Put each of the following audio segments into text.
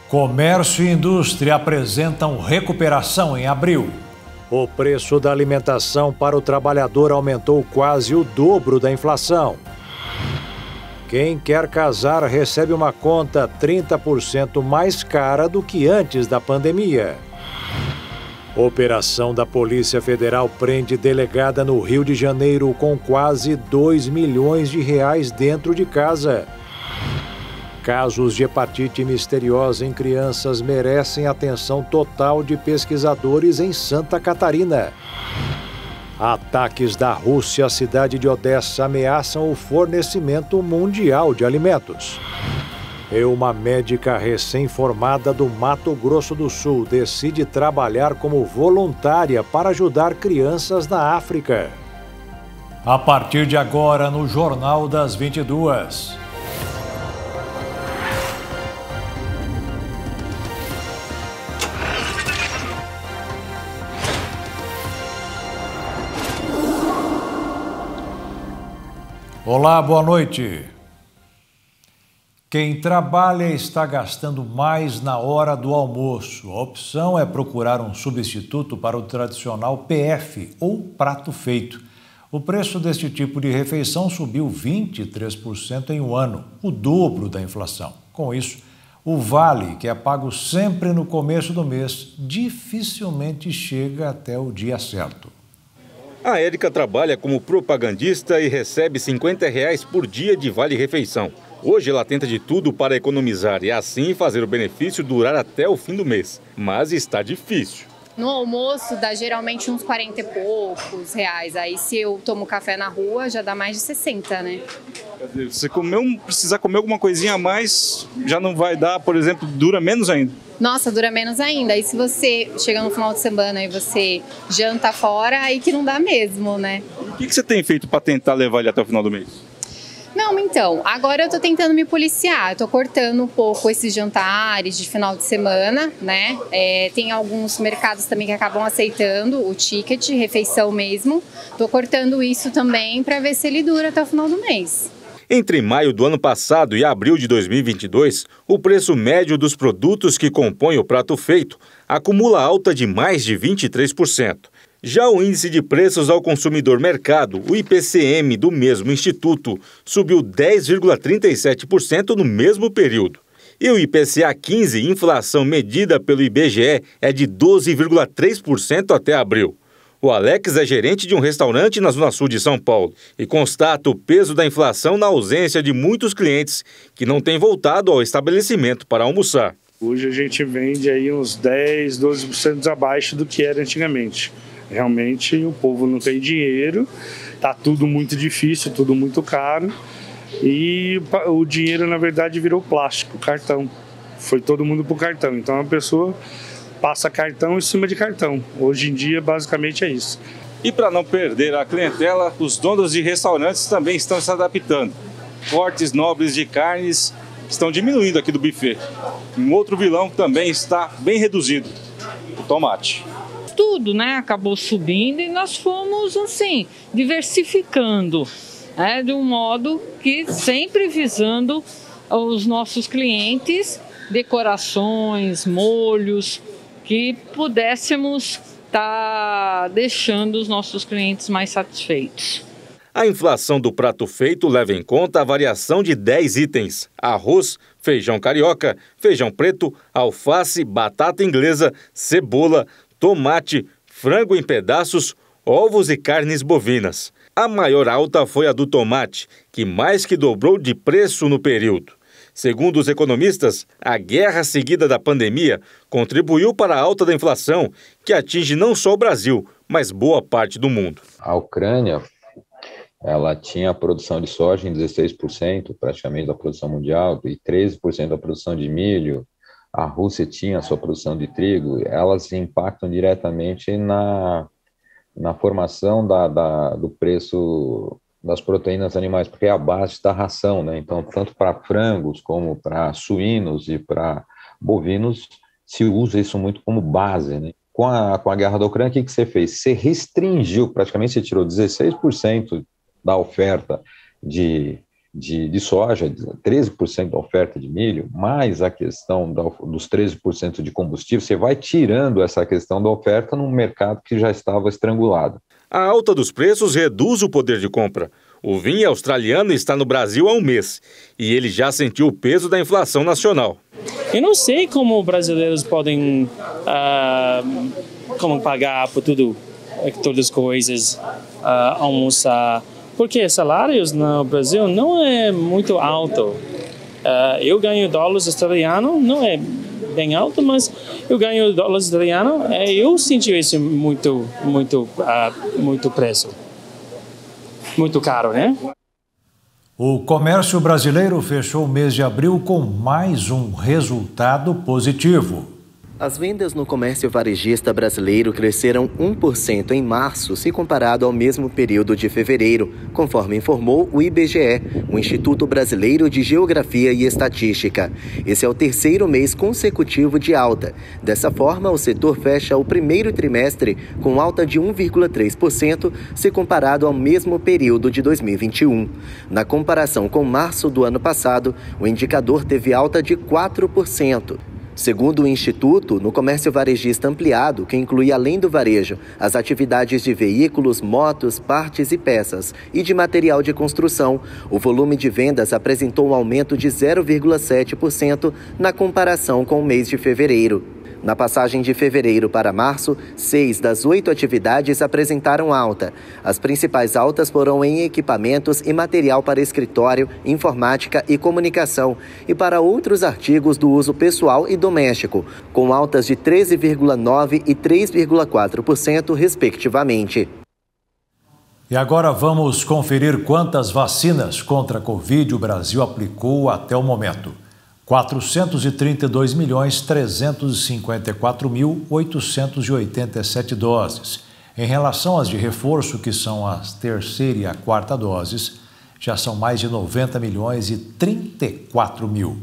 Comércio e indústria apresentam recuperação em abril. O preço da alimentação para o trabalhador aumentou quase o dobro da inflação. Quem quer casar recebe uma conta 30% mais cara do que antes da pandemia. Operação da Polícia Federal prende delegada no Rio de Janeiro com quase 2 milhões de reais dentro de casa. Casos de hepatite misteriosa em crianças merecem atenção total de pesquisadores em Santa Catarina. Ataques da Rússia à cidade de Odessa ameaçam o fornecimento mundial de alimentos. E uma médica recém-formada do Mato Grosso do Sul decide trabalhar como voluntária para ajudar crianças na África. A partir de agora, no Jornal das 22. Olá, boa noite. Quem trabalha está gastando mais na hora do almoço. A opção é procurar um substituto para o tradicional PF ou prato feito. O preço deste tipo de refeição subiu 23% em um ano, o dobro da inflação. Com isso, o vale, que é pago sempre no começo do mês, dificilmente chega até o dia certo. A Érica trabalha como propagandista e recebe R$50 por dia de vale-refeição. Hoje ela tenta de tudo para economizar e assim fazer o benefício durar até o fim do mês. Mas está difícil. No almoço dá geralmente uns 40 e poucos reais. Aí se eu tomo café na rua já dá mais de 60, né? Você precisar comer alguma coisinha a mais, já não vai dar, por exemplo, dura menos ainda. Nossa, dura menos ainda. E se você chega no final de semana e você janta fora, aí que não dá mesmo, né? O que você tem feito para tentar levar ele até o final do mês? Não, então, agora eu tô tentando me policiar, eu tô cortando um pouco esses jantares de final de semana, né? Tem alguns mercados também que acabam aceitando o ticket, refeição mesmo. Tô cortando isso também para ver se ele dura até o final do mês. Entre maio do ano passado e abril de 2022, o preço médio dos produtos que compõem o prato feito acumula alta de mais de 23%. Já o índice de preços ao consumidor mercado, o IPCM do mesmo instituto, subiu 10,37% no mesmo período. E o IPCA 15, inflação medida pelo IBGE, é de 12,3% até abril. O Alex é gerente de um restaurante na Zona Sul de São Paulo e constata o peso da inflação na ausência de muitos clientes que não têm voltado ao estabelecimento para almoçar. Hoje a gente vende aí uns 10, 12% abaixo do que era antigamente. Realmente o povo não tem dinheiro, tá tudo muito difícil, tudo muito caro e o dinheiro na verdade virou plástico, cartão. Foi todo mundo pro cartão, então a pessoa passa cartão em cima de cartão. Hoje em dia basicamente é isso. E para não perder a clientela, os donos de restaurantes também estão se adaptando. Cortes nobres de carnes estão diminuindo aqui do buffet. Um outro vilão também está bem reduzido, o tomate. Tudo, né, acabou subindo e nós fomos, assim, diversificando, né, de um modo que sempre visando os nossos clientes, decorações, molhos, que pudéssemos estar deixando os nossos clientes mais satisfeitos. A inflação do prato feito leva em conta a variação de 10 itens: arroz, feijão carioca, feijão preto, alface, batata inglesa, cebola, tomate, frango em pedaços, ovos e carnes bovinas. A maior alta foi a do tomate, que mais que dobrou de preço no período. Segundo os economistas, a guerra seguida da pandemia contribuiu para a alta da inflação, que atinge não só o Brasil, mas boa parte do mundo. A Ucrânia, ela tinha a produção de soja em 16%, praticamente da produção mundial, e 13% da produção de milho. A Rússia tinha a sua produção de trigo, elas impactam diretamente na formação do preço das proteínas animais, porque é a base da ração, né? Então, tanto para frangos como para suínos e para bovinos, se usa isso muito como base, né? Com a guerra da Ucrânia, o que você fez? Você restringiu, praticamente você tirou 16% da oferta de de soja, 13% da oferta de milho, mais a questão dos 13% de combustível, você vai tirando essa questão da oferta num mercado que já estava estrangulado. A alta dos preços reduz o poder de compra. O vinho australiano está no Brasil há um mês e ele já sentiu o peso da inflação nacional. Eu não sei como brasileiros podem como pagar por tudo, todas as coisas, almoçar, porque salários no Brasil não é muito alto. Eu ganho dólares australianos, não é bem alto, mas eu ganho dólares australianos, eu senti isso muito preço. Muito caro, né? O comércio brasileiro fechou o mês de abril com mais um resultado positivo. As vendas no comércio varejista brasileiro cresceram 1% em março, se comparado ao mesmo período de fevereiro, conforme informou o IBGE, o Instituto Brasileiro de Geografia e Estatística. Esse é o terceiro mês consecutivo de alta. Dessa forma, o setor fecha o primeiro trimestre com alta de 1,3%, se comparado ao mesmo período de 2021. Na comparação com março do ano passado, o indicador teve alta de 4%. Segundo o Instituto, no comércio varejista ampliado, que inclui além do varejo, as atividades de veículos, motos, partes e peças e de material de construção, o volume de vendas apresentou um aumento de 0,7% na comparação com o mês de fevereiro. Na passagem de fevereiro para março, 6 das 8 atividades apresentaram alta. As principais altas foram em equipamentos e material para escritório, informática e comunicação, e para outros artigos do uso pessoal e doméstico, com altas de 13,9% e 3,4%, respectivamente. E agora vamos conferir quantas vacinas contra a Covid o Brasil aplicou até o momento. 432.354.887 doses. Em relação às de reforço, que são as terceira e a quarta doses, já são mais de 90.034.000.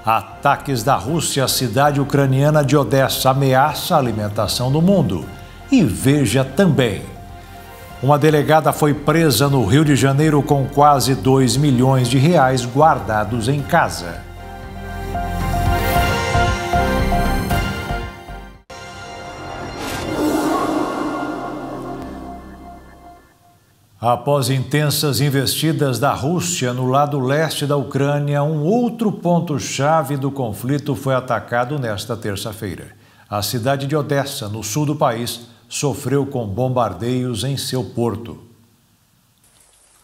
Ataques da Rússia à cidade ucraniana de Odessa ameaça a alimentação do mundo. E veja também, uma delegada foi presa no Rio de Janeiro com quase R$2 milhões guardados em casa. Após intensas investidas da Rússia no lado leste da Ucrânia, um outro ponto-chave do conflito foi atacado nesta terça-feira. A cidade de Odessa, no sul do país, sofreu com bombardeios em seu porto.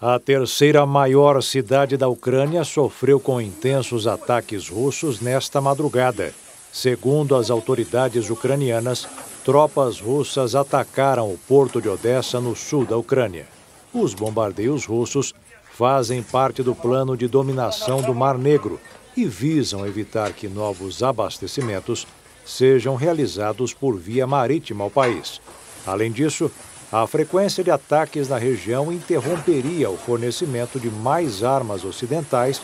A terceira maior cidade da Ucrânia sofreu com intensos ataques russos nesta madrugada. Segundo as autoridades ucranianas, tropas russas atacaram o porto de Odessa, no sul da Ucrânia. Os bombardeios russos fazem parte do plano de dominação do Mar Negro e visam evitar que novos abastecimentos sejam realizados por via marítima ao país. Além disso, a frequência de ataques na região interromperia o fornecimento de mais armas ocidentais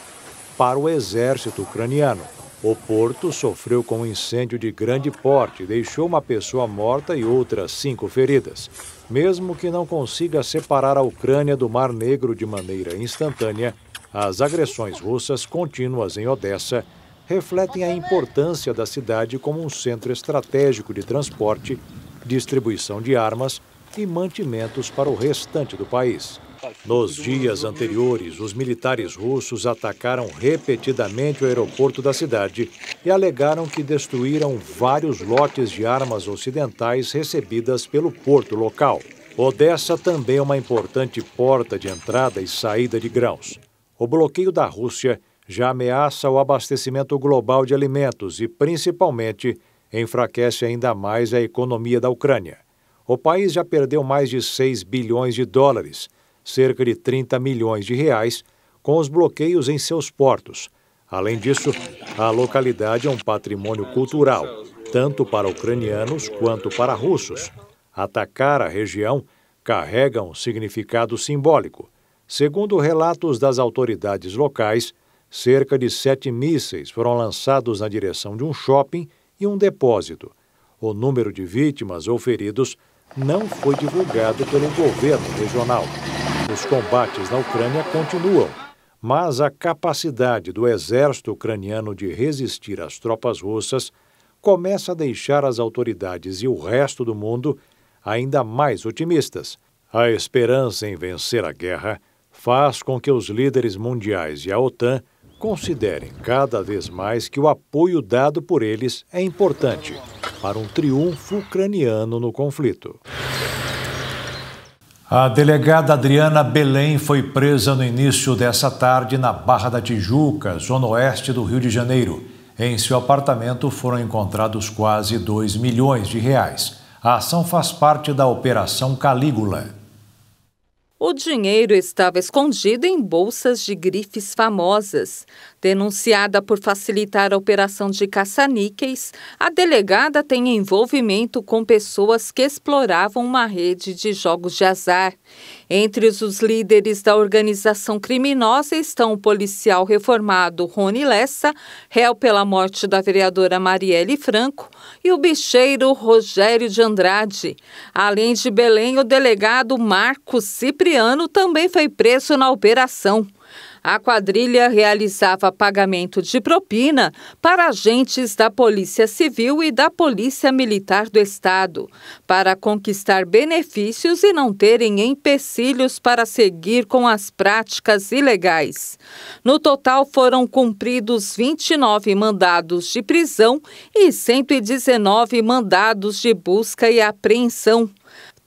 para o exército ucraniano. O porto sofreu com um incêndio de grande porte e deixou uma pessoa morta e outras 5 feridas. Mesmo que não consiga separar a Ucrânia do Mar Negro de maneira instantânea, as agressões russas contínuas em Odessa refletem a importância da cidade como um centro estratégico de transporte, distribuição de armas e mantimentos para o restante do país. Nos dias anteriores, os militares russos atacaram repetidamente o aeroporto da cidade e alegaram que destruíram vários lotes de armas ocidentais recebidas pelo porto local. Odessa também é uma importante porta de entrada e saída de grãos. O bloqueio da Rússia já ameaça o abastecimento global de alimentos e, principalmente, enfraquece ainda mais a economia da Ucrânia. O país já perdeu mais de 6 bilhões de dólares, cerca de 30 milhões de reais, com os bloqueios em seus portos. Além disso, a localidade é um patrimônio cultural, tanto para ucranianos quanto para russos. Atacar a região carrega um significado simbólico. Segundo relatos das autoridades locais, cerca de 7 mísseis foram lançados na direção de um shopping e um depósito. O número de vítimas ou feridos não foi divulgado pelo governo regional. Os combates na Ucrânia continuam, mas a capacidade do exército ucraniano de resistir às tropas russas começa a deixar as autoridades e o resto do mundo ainda mais otimistas. A esperança em vencer a guerra faz com que os líderes mundiais e a OTAN considerem cada vez mais que o apoio dado por eles é importante para um triunfo ucraniano no conflito. A delegada Adriana Belém foi presa no início dessa tarde na Barra da Tijuca, zona oeste do Rio de Janeiro. Em seu apartamento foram encontrados quase R$2 milhões. A ação faz parte da Operação Calígula. O dinheiro estava escondido em bolsas de grifes famosas. Denunciada por facilitar a operação de caça-níqueis, a delegada tem envolvimento com pessoas que exploravam uma rede de jogos de azar. Entre os líderes da organização criminosa estão o policial reformado Rony Lessa, réu pela morte da vereadora Marielle Franco, e o bicheiro Rogério de Andrade. Além de Belém, o delegado Marcos Cipriano também foi preso na operação. A quadrilha realizava pagamento de propina para agentes da Polícia Civil e da Polícia Militar do Estado, para conquistar benefícios e não terem empecilhos para seguir com as práticas ilegais. No total, foram cumpridos 29 mandados de prisão e 119 mandados de busca e apreensão.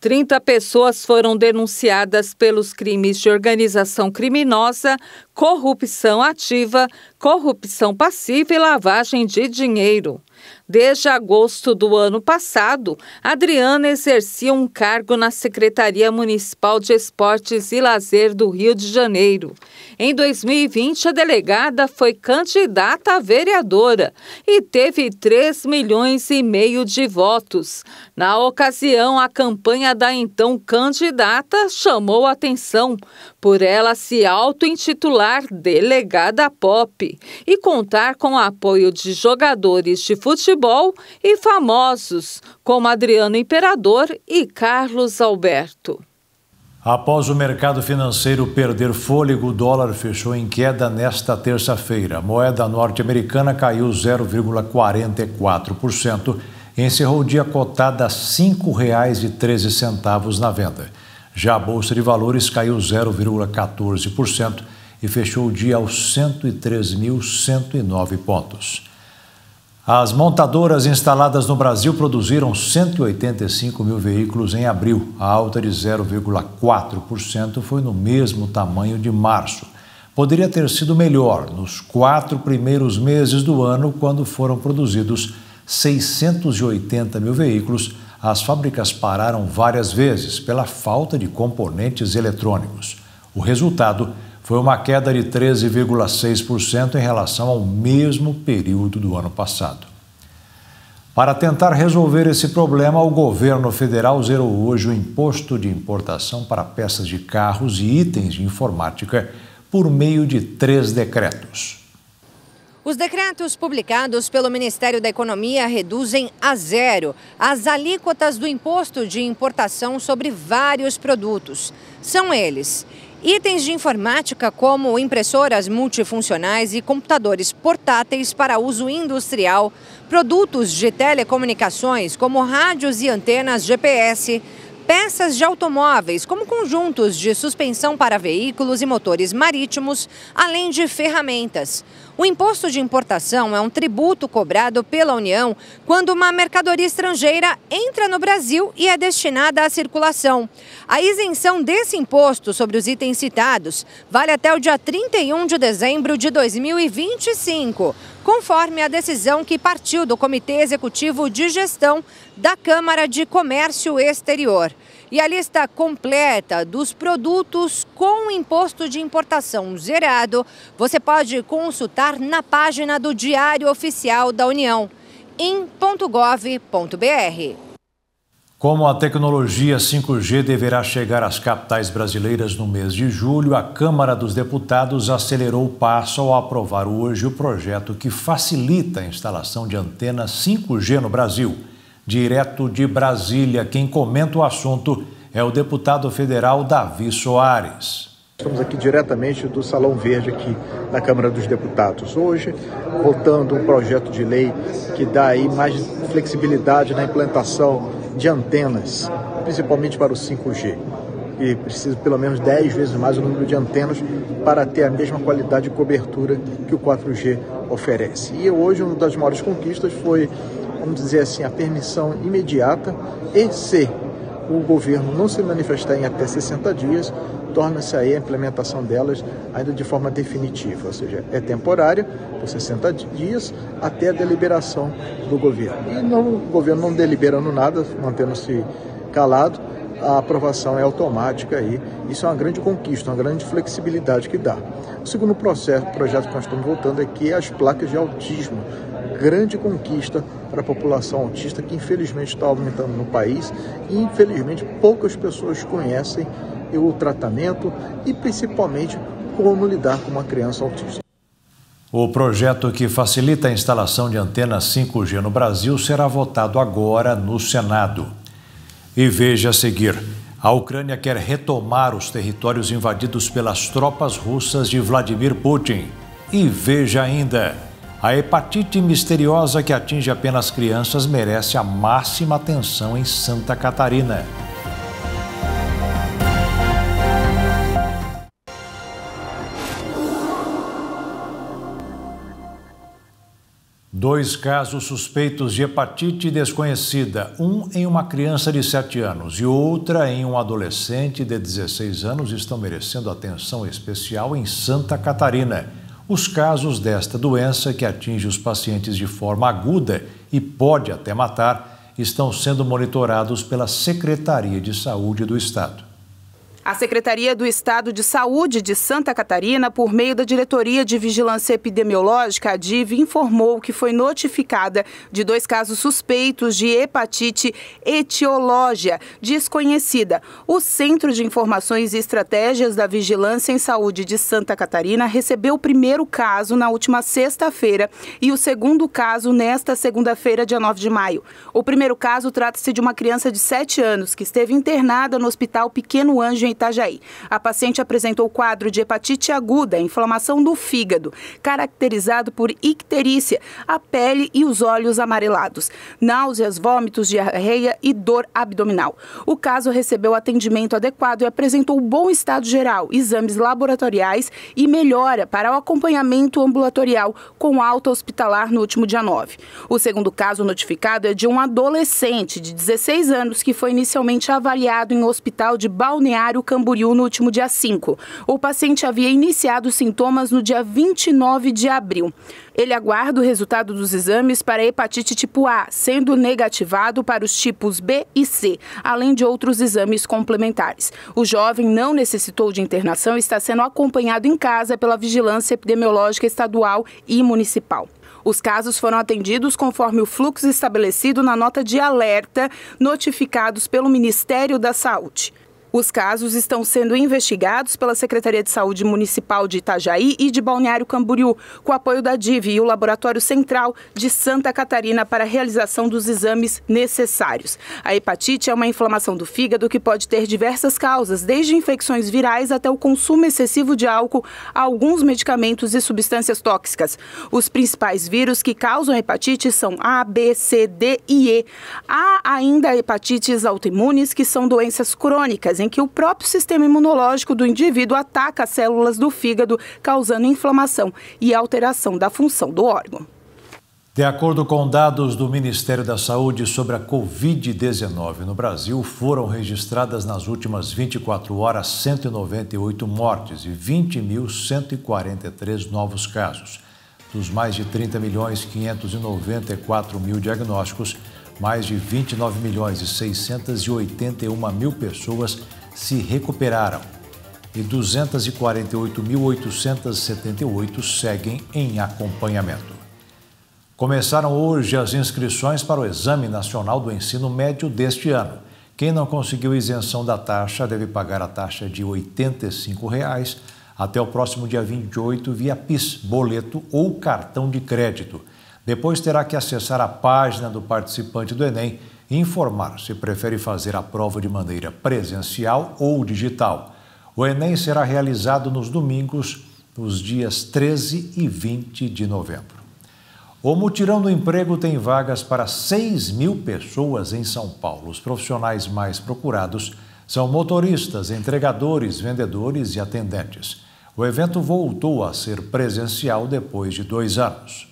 30 pessoas foram denunciadas pelos crimes de organização criminosa, corrupção ativa, corrupção passiva e lavagem de dinheiro. Desde agosto do ano passado, Adriana exercia um cargo na Secretaria Municipal de Esportes e Lazer do Rio de Janeiro. Em 2020, a delegada foi candidata a vereadora e teve 3,5 milhões de votos. Na ocasião, a campanha da então candidata chamou a atenção por ela se auto-intitular Delegada Pop e contar com o apoio de jogadores de futebol e famosos como Adriano Imperador e Carlos Alberto. Após o mercado financeiro perder fôlego, o dólar fechou em queda nesta terça-feira. A moeda norte-americana caiu 0,44% e encerrou o dia cotada a R$ 5,13 na venda. Já a Bolsa de Valores caiu 0,14% e fechou o dia aos 103.109 pontos. As montadoras instaladas no Brasil produziram 185 mil veículos em abril. A alta de 0,4% foi no mesmo tamanho de março. Poderia ter sido melhor nos 4 primeiros meses do ano, quando foram produzidos 680 mil veículos. As fábricas pararam várias vezes pela falta de componentes eletrônicos. O resultado foi uma queda de 13,6% em relação ao mesmo período do ano passado. Para tentar resolver esse problema, o governo federal zerou hoje o imposto de importação para peças de carros e itens de informática por meio de 3 decretos. Os decretos publicados pelo Ministério da Economia reduzem a zero as alíquotas do imposto de importação sobre vários produtos. São eles: itens de informática como impressoras multifuncionais e computadores portáteis para uso industrial, produtos de telecomunicações como rádios e antenas GPS, peças de automóveis como conjuntos de suspensão para veículos e motores marítimos, além de ferramentas. O imposto de importação é um tributo cobrado pela União quando uma mercadoria estrangeira entra no Brasil e é destinada à circulação. A isenção desse imposto sobre os itens citados vale até o dia 31 de dezembro de 2025, conforme a decisão que partiu do Comitê Executivo de Gestão da Câmara de Comércio Exterior. E a lista completa dos produtos com imposto de importação zerado você pode consultar na página do Diário Oficial da União, in.gov.br. Como a tecnologia 5G deverá chegar às capitais brasileiras no mês de julho, a Câmara dos Deputados acelerou o passo ao aprovar hoje o projeto que facilita a instalação de antenas 5G no Brasil. Direto de Brasília, quem comenta o assunto é o deputado federal Davi Soares. Estamos aqui diretamente do Salão Verde aqui na Câmara dos Deputados. Hoje, votando um projeto de lei que dá aí mais flexibilidade na implantação de antenas, principalmente para o 5G. E precisa pelo menos 10 vezes mais o número de antenas para ter a mesma qualidade de cobertura que o 4G oferece. E hoje uma das maiores conquistas foi, vamos dizer assim, a permissão imediata e se o governo não se manifestar em até 60 dias, torna-se aí a implementação delas ainda de forma definitiva, ou seja, é temporária, por 60 dias, até a deliberação do governo. E o governo não deliberando nada, mantendo-se calado, a aprovação é automática aí. Isso é uma grande conquista, uma grande flexibilidade que dá. O segundo projeto que nós estamos votando é que as placas de autismo, grande conquista para a população autista que infelizmente está aumentando no país e infelizmente poucas pessoas conhecem o tratamento e principalmente como lidar com uma criança autista. O projeto que facilita a instalação de antenas 5G no Brasil será votado agora no Senado. E veja a seguir, a Ucrânia quer retomar os territórios invadidos pelas tropas russas de Vladimir Putin. E veja ainda, a hepatite misteriosa que atinge apenas crianças merece a máxima atenção em Santa Catarina. Dois casos suspeitos de hepatite desconhecida, um em uma criança de 7 anos e outra em um adolescente de 16 anos, estão merecendo atenção especial em Santa Catarina. Os casos desta doença, que atinge os pacientes de forma aguda e pode até matar, estão sendo monitorados pela Secretaria de Saúde do Estado. A Secretaria do Estado de Saúde de Santa Catarina, por meio da Diretoria de Vigilância Epidemiológica, a DIV, informou que foi notificada de 2 casos suspeitos de hepatite etiológica desconhecida. O Centro de Informações e Estratégias da Vigilância em Saúde de Santa Catarina recebeu o primeiro caso na última sexta-feira e o segundo caso nesta segunda-feira, dia 9 de maio. O primeiro caso trata-se de uma criança de 7 anos que esteve internada no Hospital Pequeno Anjo, em Itajaí. A paciente apresentou quadro de hepatite aguda, inflamação do fígado, caracterizado por icterícia, a pele e os olhos amarelados, náuseas, vômitos, diarreia e dor abdominal. O caso recebeu atendimento adequado e apresentou bom estado geral, exames laboratoriais e melhora para o acompanhamento ambulatorial com alta hospitalar no último dia 9. O segundo caso notificado é de um adolescente de 16 anos que foi inicialmente avaliado em um hospital de Balneário Camboriú no último dia 5. O paciente havia iniciado sintomas no dia 29 de abril. Ele aguarda o resultado dos exames para a hepatite tipo A, sendo negativado para os tipos B e C, além de outros exames complementares. O jovem não necessitou de internação e está sendo acompanhado em casa pela Vigilância Epidemiológica Estadual e Municipal. Os casos foram atendidos conforme o fluxo estabelecido na nota de alerta notificados pelo Ministério da Saúde. Os casos estão sendo investigados pela Secretaria de Saúde Municipal de Itajaí e de Balneário Camboriú, com apoio da DIV e o Laboratório Central de Santa Catarina para a realização dos exames necessários. A hepatite é uma inflamação do fígado que pode ter diversas causas, desde infecções virais até o consumo excessivo de álcool, alguns medicamentos e substâncias tóxicas. Os principais vírus que causam hepatite são A, B, C, D e E. Há ainda hepatites autoimunes, que são doenças crônicas, em que o próprio sistema imunológico do indivíduo ataca as células do fígado, causando inflamação e alteração da função do órgão. De acordo com dados do Ministério da Saúde sobre a Covid-19 no Brasil, foram registradas nas últimas 24 horas 198 mortes e 20.143 novos casos. Dos mais de 30.594.000 diagnósticos, mais de 29.681.000 pessoas se recuperaram e 248.878 seguem em acompanhamento. Começaram hoje as inscrições para o Exame Nacional do Ensino Médio deste ano. Quem não conseguiu isenção da taxa deve pagar a taxa de R$ 85 até o próximo dia 28 via PIS, boleto ou cartão de crédito. Depois terá que acessar a página do participante do Enem e informar se prefere fazer a prova de maneira presencial ou digital. O Enem será realizado nos domingos, nos dias 13 e 20 de novembro. O Mutirão do Emprego tem vagas para 6.000 pessoas em São Paulo. Os profissionais mais procurados são motoristas, entregadores, vendedores e atendentes. O evento voltou a ser presencial depois de 2 anos.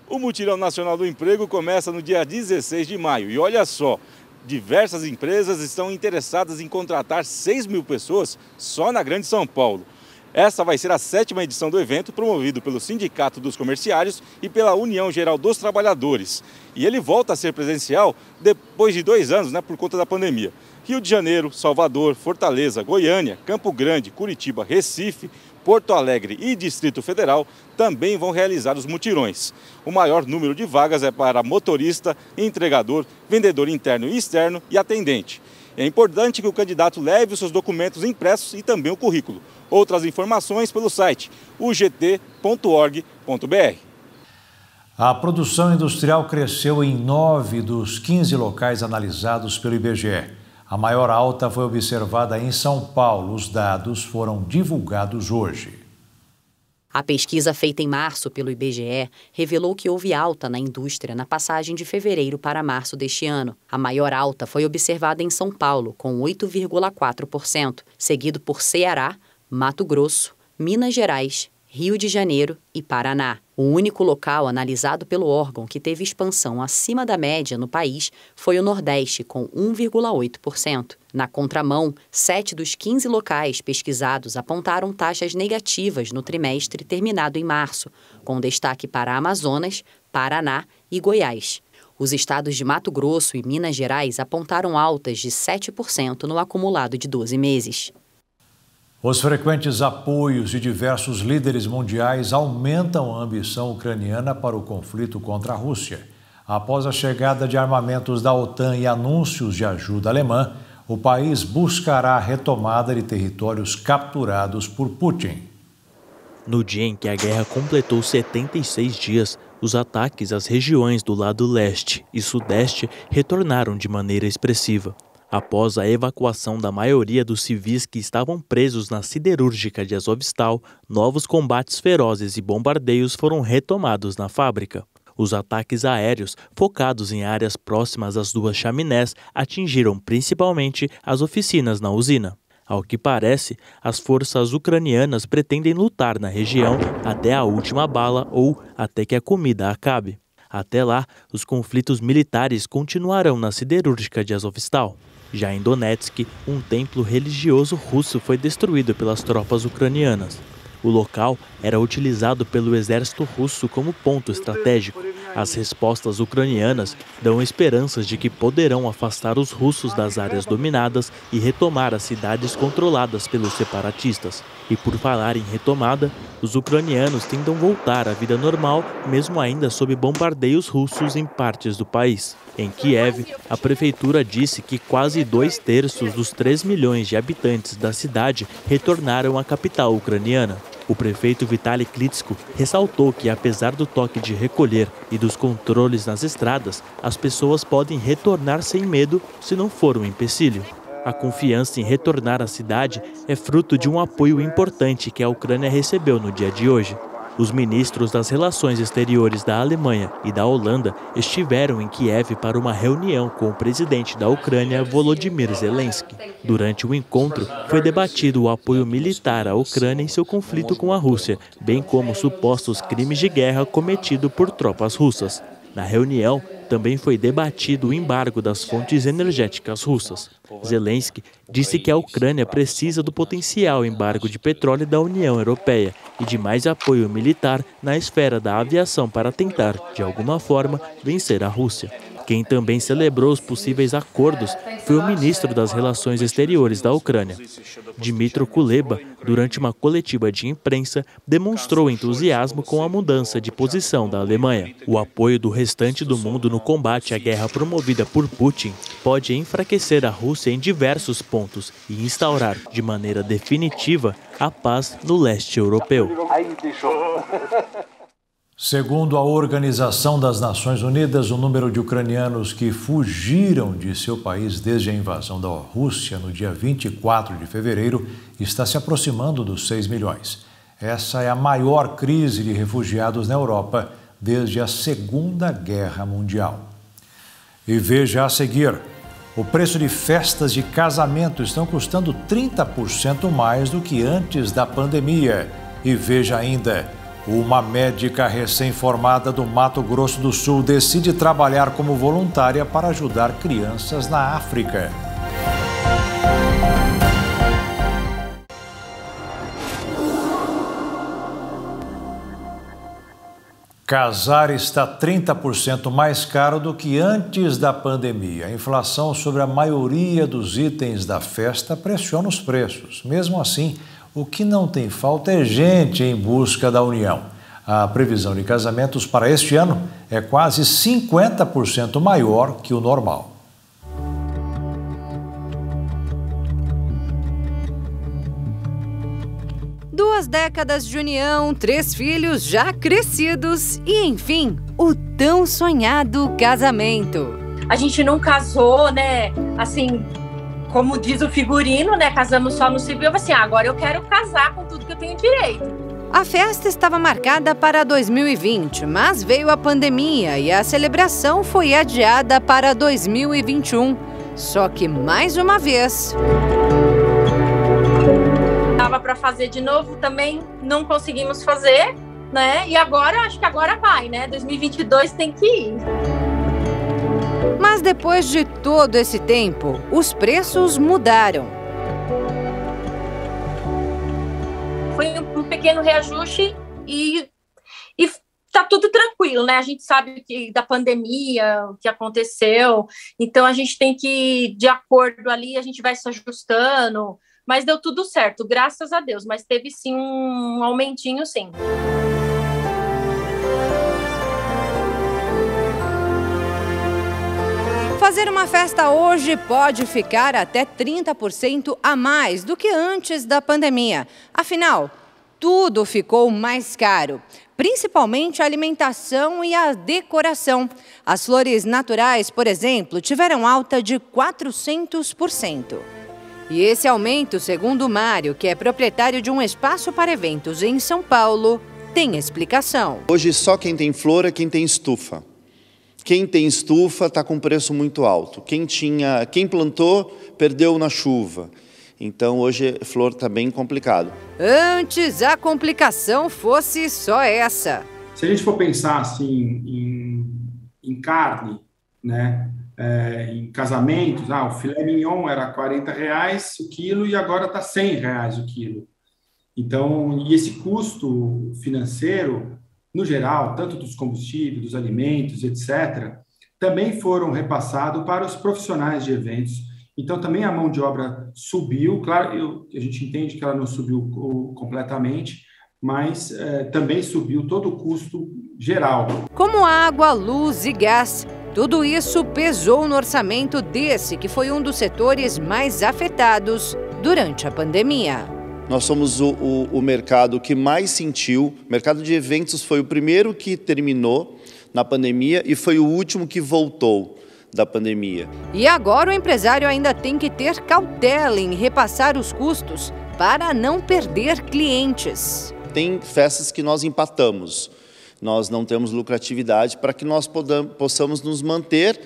O Mutirão Nacional do Emprego começa no dia 16 de maio. E olha só, diversas empresas estão interessadas em contratar 6.000 pessoas só na Grande São Paulo. Essa vai ser a 7ª edição do evento, promovido pelo Sindicato dos Comerciários e pela União Geral dos Trabalhadores. E ele volta a ser presencial depois de 2 anos, por conta da pandemia. Rio de Janeiro, Salvador, Fortaleza, Goiânia, Campo Grande, Curitiba, Recife, Porto Alegre e Distrito Federal também vão realizar os mutirões. O maior número de vagas é para motorista, entregador, vendedor interno e externo e atendente. É importante que o candidato leve os seus documentos impressos e também o currículo. Outras informações pelo site ugt.org.br. A produção industrial cresceu em 9 dos 15 locais analisados pelo IBGE. A maior alta foi observada em São Paulo. Os dados foram divulgados hoje. A pesquisa feita em março pelo IBGE revelou que houve alta na indústria na passagem de fevereiro para março deste ano. A maior alta foi observada em São Paulo, com 8,4%, seguido por Ceará, Mato Grosso, Minas Gerais, Rio de Janeiro e Paraná. O único local analisado pelo órgão que teve expansão acima da média no país foi o Nordeste, com 1,8%. Na contramão, 7 dos 15 locais pesquisados apontaram taxas negativas no trimestre terminado em março, com destaque para Amazonas, Paraná e Goiás. Os estados de Mato Grosso e Minas Gerais apontaram altas de 7% no acumulado de 12 meses. Os frequentes apoios de diversos líderes mundiais aumentam a ambição ucraniana para o conflito contra a Rússia. Após a chegada de armamentos da OTAN e anúncios de ajuda alemã, o país buscará a retomada de territórios capturados por Putin. No dia em que a guerra completou 76 dias, os ataques às regiões do lado leste e sudeste retornaram de maneira expressiva. Após a evacuação da maioria dos civis que estavam presos na siderúrgica de Azovstal, novos combates ferozes e bombardeios foram retomados na fábrica. Os ataques aéreos, focados em áreas próximas às 2 chaminés, atingiram principalmente as oficinas na usina. Ao que parece, as forças ucranianas pretendem lutar na região até a última bala ou até que a comida acabe. Até lá, os conflitos militares continuarão na siderúrgica de Azovstal. Já em Donetsk, um templo religioso russo foi destruído pelas tropas ucranianas. O local era utilizado pelo exército russo como ponto estratégico. As respostas ucranianas dão esperanças de que poderão afastar os russos das áreas dominadas e retomar as cidades controladas pelos separatistas. E por falar em retomada, os ucranianos tentam voltar à vida normal, mesmo ainda sob bombardeios russos em partes do país. Em Kiev, a prefeitura disse que quase 2/3 dos 3 milhões de habitantes da cidade retornaram à capital ucraniana. O prefeito Vitaly Klitschko ressaltou que, apesar do toque de recolher e dos controles nas estradas, as pessoas podem retornar sem medo se não for um empecilho. A confiança em retornar à cidade é fruto de um apoio importante que a Ucrânia recebeu no dia de hoje. Os ministros das Relações Exteriores da Alemanha e da Holanda estiveram em Kiev para uma reunião com o presidente da Ucrânia, Volodymyr Zelensky. Durante o encontro, foi debatido o apoio militar à Ucrânia em seu conflito com a Rússia, bem como supostos crimes de guerra cometidos por tropas russas. Na reunião, também foi debatido o embargo das fontes energéticas russas. Zelensky disse que a Ucrânia precisa do potencial embargo de petróleo da União Europeia e de mais apoio militar na esfera da aviação para tentar, de alguma forma, vencer a Rússia. Quem também celebrou os possíveis acordos foi o ministro das Relações Exteriores da Ucrânia. Dmytro Kuleba, durante uma coletiva de imprensa, demonstrou entusiasmo com a mudança de posição da Alemanha. O apoio do restante do mundo no combate à guerra promovida por Putin pode enfraquecer a Rússia em diversos pontos e instaurar, de maneira definitiva, a paz no leste europeu. Segundo a Organização das Nações Unidas, o número de ucranianos que fugiram de seu país desde a invasão da Rússia no dia 24 de fevereiro está se aproximando dos 6 milhões. Essa é a maior crise de refugiados na Europa desde a Segunda Guerra Mundial. E veja a seguir, o preço de festas de casamento estão custando 30% mais do que antes da pandemia. E veja ainda, uma médica recém-formada do Mato Grosso do Sul decide trabalhar como voluntária para ajudar crianças na África. Casar está 30% mais caro do que antes da pandemia. A inflação sobre a maioria dos itens da festa pressiona os preços. Mesmo assim, o que não tem falta é gente em busca da união. A previsão de casamentos para este ano é quase 50% maior que o normal. Duas décadas de união, 3 filhos já crescidos e, enfim, o tão sonhado casamento. A gente não casou, né, assim, como diz o figurino, né, casamos só no civil, assim, agora eu quero casar com tudo que eu tenho direito. A festa estava marcada para 2020, mas veio a pandemia e a celebração foi adiada para 2021. Só que, mais uma vez... Dava para fazer de novo, também não conseguimos fazer, né? E agora, acho que agora vai, né? 2022 tem que ir. Mas depois de todo esse tempo, os preços mudaram. Foi um pequeno reajuste e tá tudo tranquilo, né? A gente sabe que da pandemia, o que aconteceu, então a gente tem que, de acordo ali, a gente vai se ajustando. Mas deu tudo certo, graças a Deus. Mas teve sim um aumentinho, sim. Fazer uma festa hoje pode ficar até 30% a mais do que antes da pandemia. Afinal, tudo ficou mais caro, principalmente a alimentação e a decoração. As flores naturais, por exemplo, tiveram alta de 400%. E esse aumento, segundo o Mário, que é proprietário de um espaço para eventos em São Paulo, tem explicação. Hoje só quem tem flor é quem tem estufa. Quem tem estufa está com preço muito alto. Quem plantou, perdeu na chuva. Então hoje flor está bem complicado. Antes a complicação fosse só essa. Se a gente for pensar assim em carne, né? Em casamentos, o filé mignon era R$40 o quilo e agora está R$100 o quilo. Então, e esse custo financeiro, no geral, tanto dos combustíveis, dos alimentos, etc., também foram repassados para os profissionais de eventos. Então, também a mão de obra subiu. Claro, a gente entende que ela não subiu completamente, mas também subiu todo o custo geral. Como água, luz e gás. Tudo isso pesou no orçamento desse, que foi um dos setores mais afetados durante a pandemia. Nós somos o mercado que mais sentiu. O mercado de eventos foi o primeiro que terminou na pandemia e foi o último que voltou da pandemia. E agora o empresário ainda tem que ter cautela em repassar os custos para não perder clientes. Tem festas que nós empatamos. Nós não temos lucratividade para que nós possamos nos manter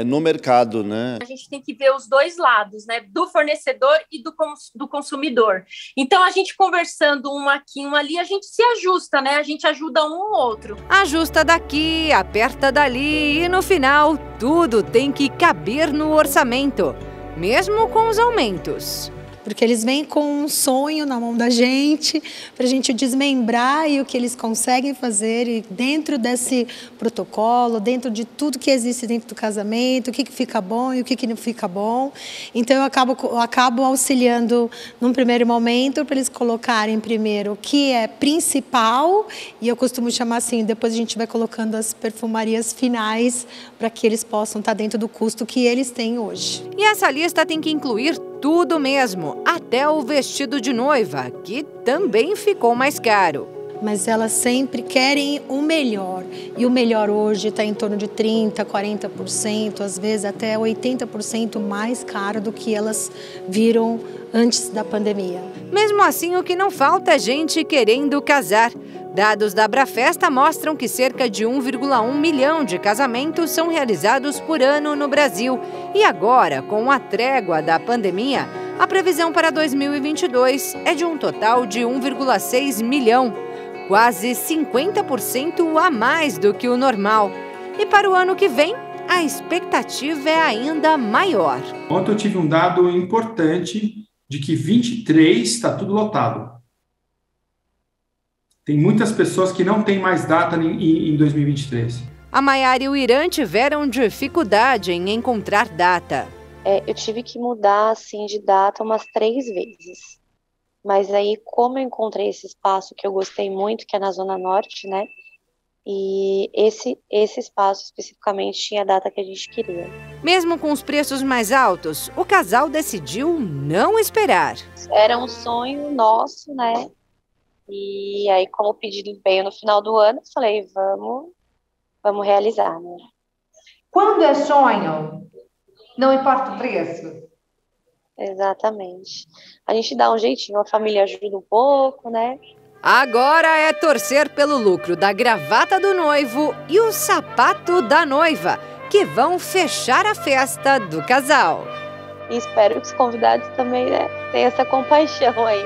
no mercado, né? A gente tem que ver os dois lados, né? Do fornecedor e do consumidor. Então, a gente conversando um aqui, um ali, a gente se ajusta, né? A gente ajuda um ou outro. Ajusta daqui, aperta dali e no final tudo tem que caber no orçamento, mesmo com os aumentos. Porque eles vêm com um sonho na mão da gente, para a gente desmembrar e o que eles conseguem fazer e dentro desse protocolo, dentro de tudo que existe dentro do casamento, o que fica bom e o que não fica bom. Então eu acabo auxiliando num primeiro momento para eles colocarem primeiro o que é principal e eu costumo chamar assim, depois a gente vai colocando as perfumarias finais para que eles possam estar dentro do custo que eles têm hoje. E essa lista tem que incluir tudo mesmo, até o vestido de noiva, que também ficou mais caro. mas elas sempre querem o melhor. E o melhor hoje está em torno de 30%, 40%, às vezes até 80% mais caro do que elas viram antes da pandemia. Mesmo assim, o que não falta é gente querendo casar. Dados da Abrafesta mostram que cerca de 1,1 milhão de casamentos são realizados por ano no Brasil. E agora, com a trégua da pandemia, a previsão para 2022 é de um total de 1,6 milhão, quase 50% a mais do que o normal. E para o ano que vem, a expectativa é ainda maior. Ontem eu tive um dado importante de que 23 está tudo lotado. Tem muitas pessoas que não têm mais data em 2023. A Maiara e o Irã tiveram dificuldade em encontrar data. Eu tive que mudar assim, de data umas 3 vezes. Mas aí, como eu encontrei esse espaço que eu gostei muito, que é na Zona Norte, né? E esse espaço especificamente tinha a data que a gente queria. Mesmo com os preços mais altos, o casal decidiu não esperar. Era um sonho nosso, né? E aí, como o pedido veio no final do ano, eu falei, vamos realizar, né? Quando é sonho, não importa o preço. Exatamente. A gente dá um jeitinho, a família ajuda um pouco, né? Agora é torcer pelo lucro da gravata do noivo e o sapato da noiva, que vão fechar a festa do casal. E espero que os convidados também, né, tenham essa compaixão aí.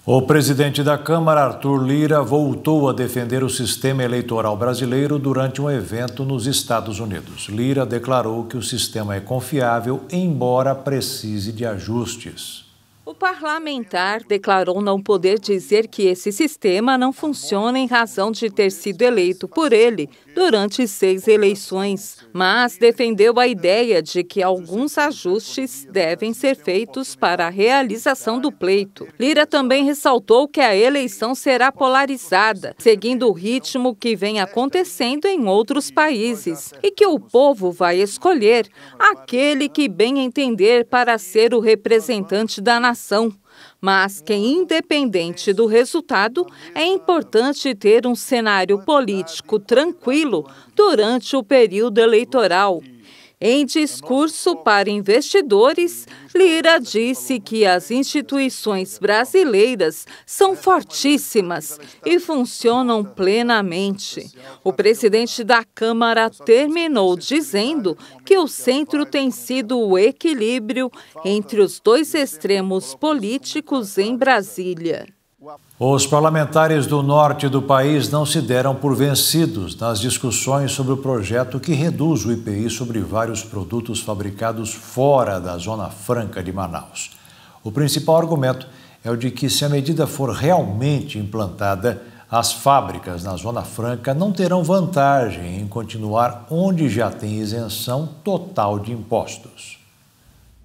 O presidente da Câmara, Arthur Lira, voltou a defender o sistema eleitoral brasileiro durante um evento nos Estados Unidos. Lira declarou que o sistema é confiável, embora precise de ajustes. O parlamentar declarou não poder dizer que esse sistema não funciona em razão de ter sido eleito por ele durante 6 eleições, mas defendeu a ideia de que alguns ajustes devem ser feitos para a realização do pleito. Lira também ressaltou que a eleição será polarizada, seguindo o ritmo que vem acontecendo em outros países, e que o povo vai escolher aquele que bem entender para ser o representante da nação. Mas que, independente do resultado, é importante ter um cenário político tranquilo durante o período eleitoral. Em discurso para investidores, Lira disse que as instituições brasileiras são fortíssimas e funcionam plenamente. O presidente da Câmara terminou dizendo que o centro tem sido o equilíbrio entre os 2 extremos políticos em Brasília. Os parlamentares do norte do país não se deram por vencidos nas discussões sobre o projeto que reduz o IPI sobre vários produtos fabricados fora da Zona Franca de Manaus. O principal argumento é o de que, se a medida for realmente implantada, as fábricas na Zona Franca não terão vantagem em continuar onde já tem isenção total de impostos.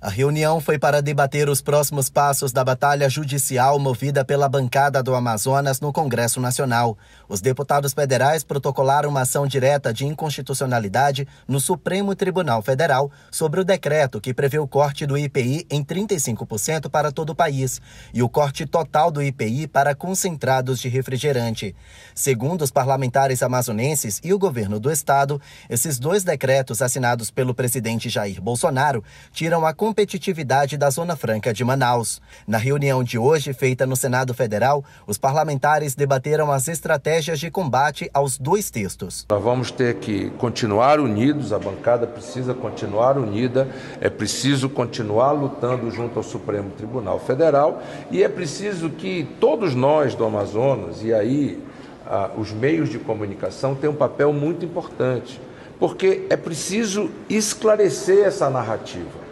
A reunião foi para debater os próximos passos da batalha judicial movida pela bancada do Amazonas no Congresso Nacional. Os deputados federais protocolaram uma ação direta de inconstitucionalidade no Supremo Tribunal Federal sobre o decreto que prevê o corte do IPI em 35% para todo o país e o corte total do IPI para concentrados de refrigerante. Segundo os parlamentares amazonenses e o governo do estado, esses 2 decretos assinados pelo presidente Jair Bolsonaro tiram a competitividade da Zona Franca de Manaus. Na reunião de hoje, feita no Senado Federal, os parlamentares debateram as estratégias de combate aos 2 textos. Nós vamos ter que continuar unidos, a bancada precisa continuar unida, é preciso continuar lutando junto ao Supremo Tribunal Federal e é preciso que todos nós do Amazonas, e aí os meios de comunicação têm um papel muito importante, porque é preciso esclarecer essa narrativa.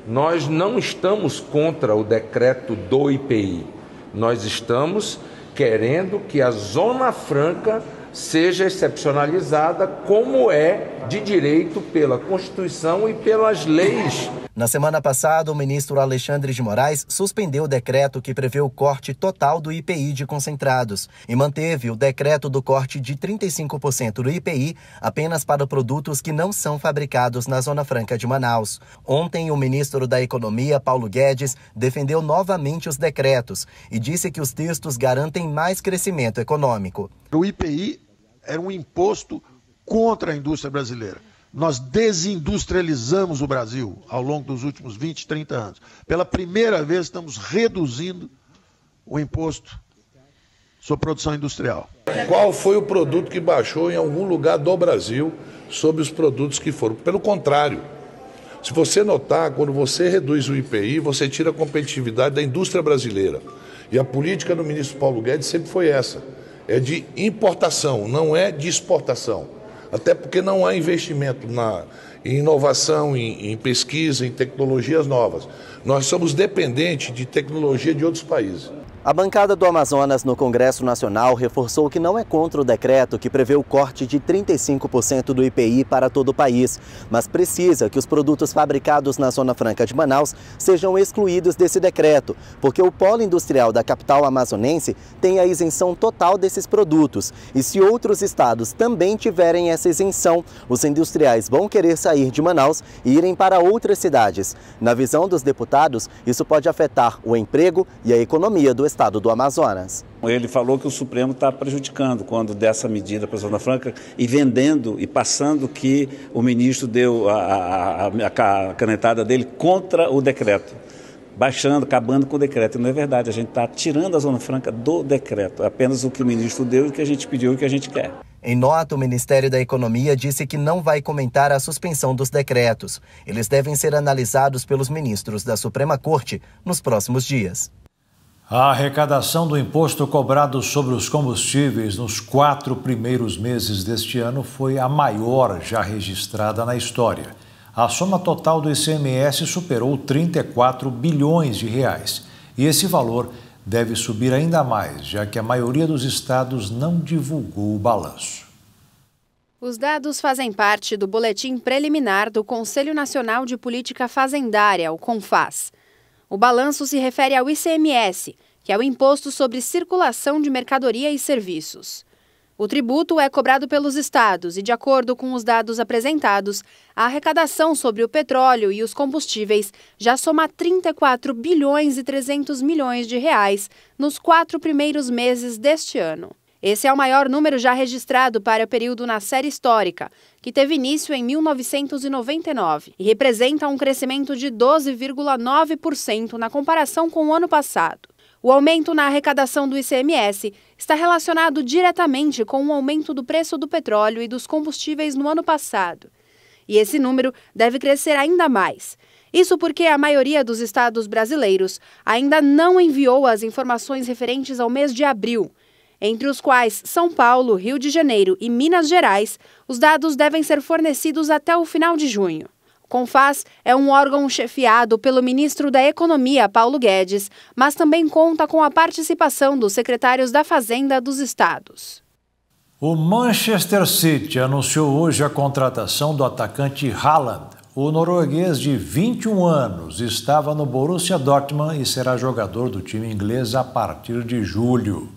Nós não estamos contra o decreto do IPI, nós estamos querendo que a Zona Franca seja excepcionalizada como é de direito pela Constituição e pelas leis Na semana passada, o ministro Alexandre de Moraes suspendeu o decreto que prevê o corte total do IPI de concentrados e manteve o decreto do corte de 35% do IPI apenas para produtos que não são fabricados na Zona Franca de Manaus. Ontem, o ministro da Economia, Paulo Guedes, defendeu novamente os decretos e disse que os textos garantem mais crescimento econômico. O IPI era um imposto contra a indústria brasileira. Nós desindustrializamos o Brasil ao longo dos últimos 20, 30 anos. Pela primeira vez estamos reduzindo o imposto sobre produção industrial. Qual foi o produto que baixou em algum lugar do Brasil sobre os produtos que foram? Pelo contrário, se você notar, quando você reduz o IPI, você tira a competitividade da indústria brasileira. E a política do ministro Paulo Guedes sempre foi essa, é de importação, não é de exportação. Até porque não há investimento em inovação, em pesquisa, em tecnologias novas. Nós somos dependentes de tecnologia de outros países. A bancada do Amazonas no Congresso Nacional reforçou que não é contra o decreto que prevê o corte de 35% do IPI para todo o país, mas precisa que os produtos fabricados na Zona Franca de Manaus sejam excluídos desse decreto, porque o polo industrial da capital amazonense tem a isenção total desses produtos. E se outros estados também tiverem essa isenção, os industriais vão querer sair de Manaus e irem para outras cidades. Na visão dos deputados, isso pode afetar o emprego e a economia do estado do Amazonas. Ele falou que o Supremo está prejudicando quando dessa medida para a Zona Franca e vendendo e passando que o ministro deu a canetada dele contra o decreto, baixando, acabando com o decreto. E não é verdade, a gente está tirando a Zona Franca do decreto, é apenas o que o ministro deu, o que a gente pediu e o que a gente quer. Em nota, o Ministério da Economia disse que não vai comentar a suspensão dos decretos. Eles devem ser analisados pelos ministros da Suprema Corte nos próximos dias. A arrecadação do imposto cobrado sobre os combustíveis nos 4 primeiros meses deste ano foi a maior já registrada na história. A soma total do ICMS superou 34 bilhões de reais. E esse valor deve subir ainda mais, já que a maioria dos estados não divulgou o balanço. Os dados fazem parte do boletim preliminar do Conselho Nacional de Política Fazendária, o CONFAS. O balanço se refere ao ICMS, que é o Imposto sobre Circulação de Mercadoria e Serviços. O tributo é cobrado pelos estados e, de acordo com os dados apresentados, a arrecadação sobre o petróleo e os combustíveis já soma 34 bilhões e 300 milhões de reais nos 4 primeiros meses deste ano. Esse é o maior número já registrado para o período na série histórica, que teve início em 1999 e representa um crescimento de 12,9% na comparação com o ano passado. O aumento na arrecadação do ICMS está relacionado diretamente com o aumento do preço do petróleo e dos combustíveis no ano passado. E esse número deve crescer ainda mais. Isso porque a maioria dos estados brasileiros ainda não enviou as informações referentes ao mês de abril, entre os quais São Paulo, Rio de Janeiro e Minas Gerais. Os dados devem ser fornecidos até o final de junho. O CONFAS é um órgão chefiado pelo ministro da Economia, Paulo Guedes, mas também conta com a participação dos secretários da Fazenda dos estados. O Manchester City anunciou hoje a contratação do atacante Haaland. O norueguês de 21 anos estava no Borussia Dortmund e será jogador do time inglês a partir de julho.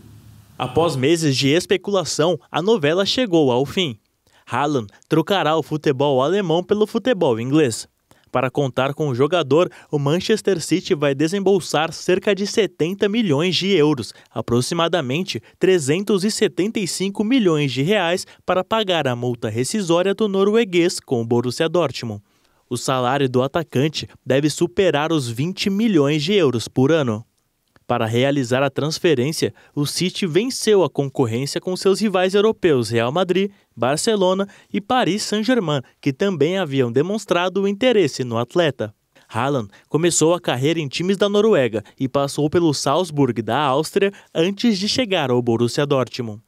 Após meses de especulação, a novela chegou ao fim. Haaland trocará o futebol alemão pelo futebol inglês. Para contar com o jogador, o Manchester City vai desembolsar cerca de 70 milhões de euros, aproximadamente 375 milhões de reais, para pagar a multa rescisória do norueguês com o Borussia Dortmund. O salário do atacante deve superar os 20 milhões de euros por ano. Para realizar a transferência, o City venceu a concorrência com seus rivais europeus Real Madrid, Barcelona e Paris Saint-Germain, que também haviam demonstrado interesse no atleta. Haaland começou a carreira em times da Noruega e passou pelo Salzburg da Áustria antes de chegar ao Borussia Dortmund.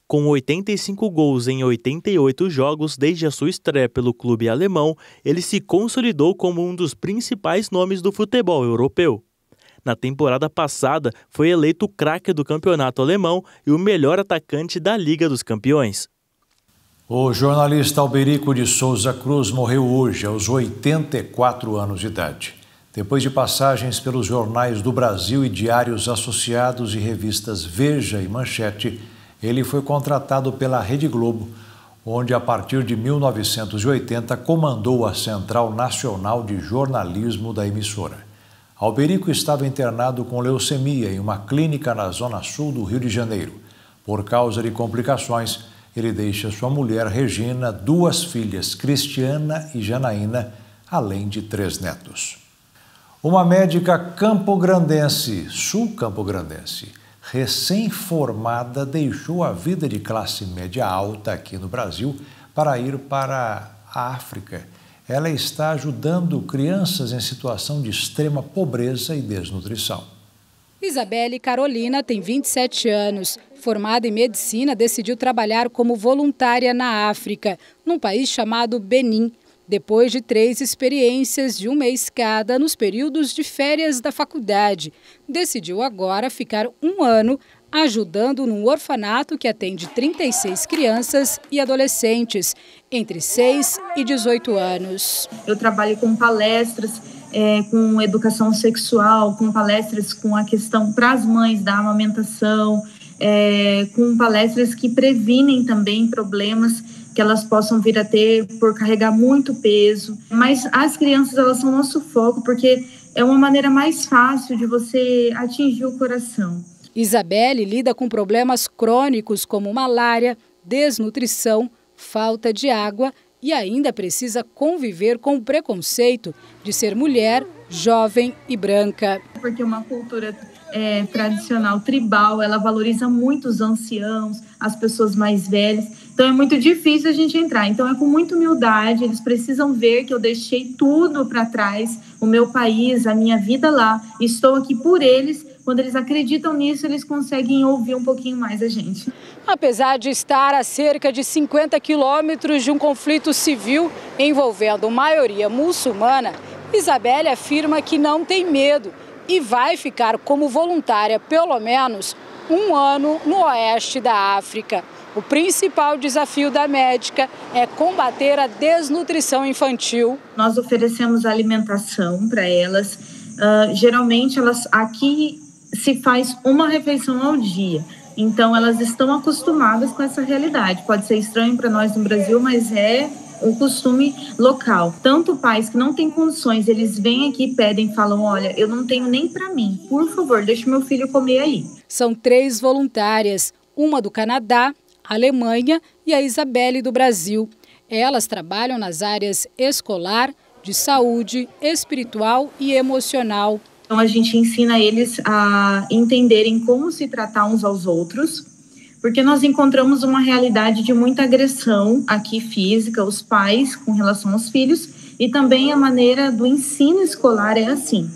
Com 85 gols em 88 jogos desde a sua estreia pelo clube alemão, ele se consolidou como um dos principais nomes do futebol europeu. Na temporada passada, foi eleito o craque do campeonato alemão e o melhor atacante da Liga dos Campeões. O jornalista Alberico de Souza Cruz morreu hoje, aos 84 anos de idade. Depois de passagens pelos jornais do Brasil e diários associados e revistas Veja e Manchete, ele foi contratado pela Rede Globo, onde a partir de 1980 comandou a Central Nacional de Jornalismo da emissora. Alberico estava internado com leucemia em uma clínica na zona sul do Rio de Janeiro. Por causa de complicações, ele deixa sua mulher Regina, 2 filhas, Cristiana e Janaína, além de 3 netos. Uma médica campograndense, sul-campograndense, recém-formada, deixou a vida de classe média alta aqui no Brasil para ir para a África. Ela está ajudando crianças em situação de extrema pobreza e desnutrição. Isabelle Carolina tem 27 anos. Formada em medicina, decidiu trabalhar como voluntária na África, num país chamado Benin. Depois de 3 experiências de 1 mês cada nos períodos de férias da faculdade, decidiu agora ficar 1 ano ajudando num orfanato que atende 36 crianças e adolescentes, entre 6 e 18 anos. Eu trabalho com palestras, com educação sexual, com palestras com a questão para as mães da amamentação, com palestras que previnem também problemas que elas possam vir a ter por carregar muito peso. Mas as crianças, elas são nosso foco, porque é uma maneira mais fácil de você atingir o coração. Isabelle lida com problemas crônicos como malária, desnutrição, falta de água e ainda precisa conviver com o preconceito de ser mulher, jovem e branca. Porque uma cultura tradicional, tribal, ela valoriza muito os anciãos, as pessoas mais velhas. Então é muito difícil a gente entrar. Então é com muita humildade, eles precisam ver que eu deixei tudo para trás, o meu país, a minha vida lá. Estou aqui por eles. Quando eles acreditam nisso, eles conseguem ouvir um pouquinho mais a gente. Apesar de estar a cerca de 50 quilômetros de um conflito civil envolvendo maioria muçulmana, Isabelle afirma que não tem medo e vai ficar como voluntária pelo menos 1 ano no oeste da África. O principal desafio da médica é combater a desnutrição infantil. Nós oferecemos alimentação para elas. Geralmente, elas aqui se faz uma refeição ao dia. Então, elas estão acostumadas com essa realidade. Pode ser estranho para nós no Brasil, mas é um costume local. Tanto pais que não têm condições, eles vêm aqui, pedem, falam, olha, eu não tenho nem para mim. Por favor, deixe meu filho comer aí. São 3 voluntárias, uma do Canadá, Alemanha e a Isabelle do Brasil. Elas trabalham nas áreas escolar, de saúde, espiritual e emocional. Então a gente ensina eles a entenderem como se tratar uns aos outros, porque nós encontramos uma realidade de muita agressão aqui física, os pais com relação aos filhos, e também a maneira do ensino escolar é assim.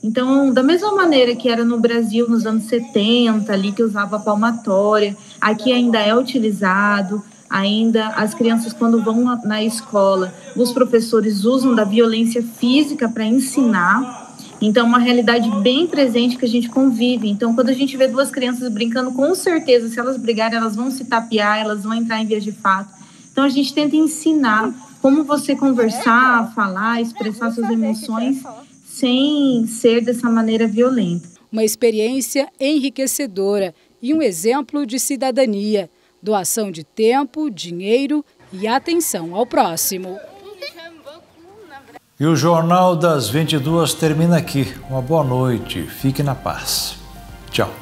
Então, da mesma maneira que era no Brasil nos anos 70, ali que usava palmatória, aqui ainda é utilizado. Ainda as crianças, quando vão na escola, os professores usam da violência física para ensinar. Então, uma realidade bem presente que a gente convive. Então, quando a gente vê 2 crianças brincando, com certeza, se elas brigarem, elas vão se tapear, elas vão entrar em vias de fato. Então, a gente tenta ensinar como você conversar, falar, expressar suas emoções sem ser dessa maneira violenta. Uma experiência enriquecedora e um exemplo de cidadania. Doação de tempo, dinheiro e atenção ao próximo. E o Jornal das 22 termina aqui. Uma boa noite. Fique na paz. Tchau.